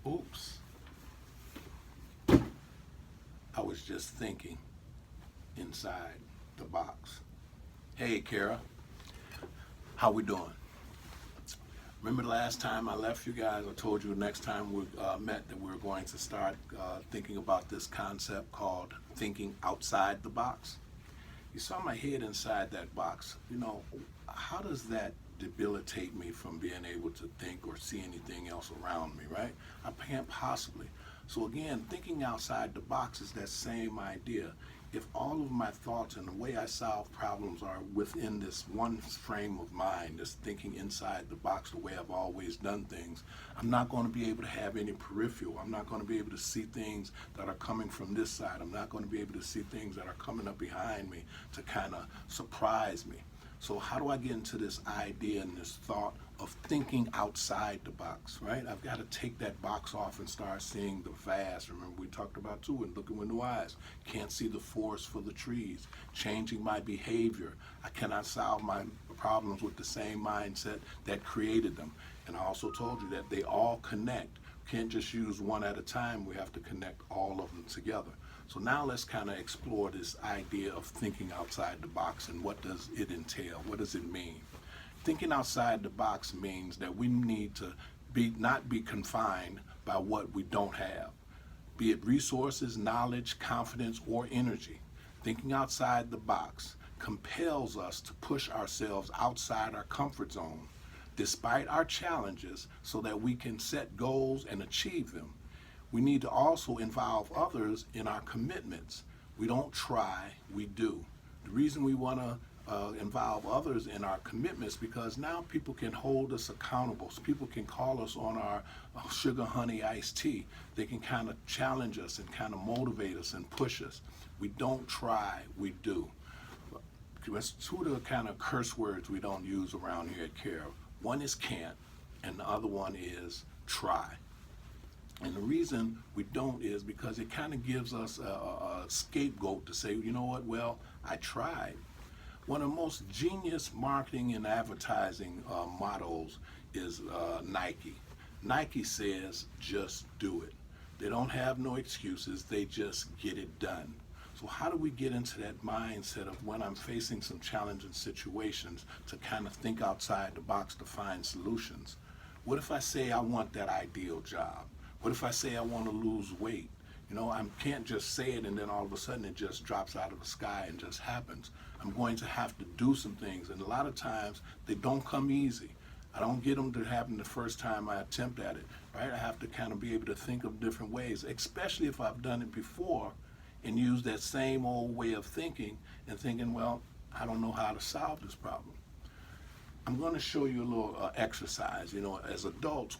Oops. I was just thinking inside the box. Hey, Kara, how we doing? Remember the last time I left you guys, I told you next time we met that we were going to start thinking about this concept called thinking outside the box. You saw my head inside that box. You know, how does that debilitate me from being able to think or see anything else around me, right? I can't possibly. So again, thinking outside the box is that same idea. If all of my thoughts and the way I solve problems are within this one frame of mind, this thinking inside the box, the way I've always done things, I'm not going to be able to have any peripheral. I'm not going to be able to see things that are coming from this side. I'm not going to be able to see things that are coming up behind me to kind of surprise me. So how do I get into this idea and this thought of thinking outside the box, right? I've got to take that box off and start seeing the vast. Remember we talked about too, and looking with new eyes. Can't see the forest for the trees. Changing my behavior. I cannot solve my problems with the same mindset that created them. And I also told you that they all connect. Can't just use one at a time. We have to connect all of them together. So now let's kind of explore this idea of thinking outside the box and what does it entail? What does it mean? Thinking outside the box means that we need to not be confined by what we don't have, be it resources, knowledge, confidence, or energy. Thinking outside the box compels us to push ourselves outside our comfort zone, despite our challenges, so that we can set goals and achieve them. We need to also involve others in our commitments. We don't try, we do. The reason we want to involve others in our commitments because now people can hold us accountable. So people can call us on our sugar honey iced tea. They can kind of challenge us and kind of motivate us and push us. We don't try, we do. That's two of the kind of curse words we don't use around here at CARE. One is can't, and the other one is try. And the reason we don't is because it kind of gives us a scapegoat to say, you know what, well, I tried. One of the most genius marketing and advertising mottos is Nike. Nike says, just do it. They don't have no excuses, they just get it done. So how do we get into that mindset of when I'm facing some challenging situations to kind of think outside the box to find solutions? What if I say I want that ideal job? What if I say I want to lose weight? You know, I can't just say it and then all of a sudden it just drops out of the sky and just happens. I'm going to have to do some things, and a lot of times they don't come easy. I don't get them to happen the first time I attempt at it, right? I have to kind of be able to think of different ways, especially if I've done it before and use that same old way of thinking and thinking, well, I don't know how to solve this problem. I'm going to show you a little exercise. You know, as adults,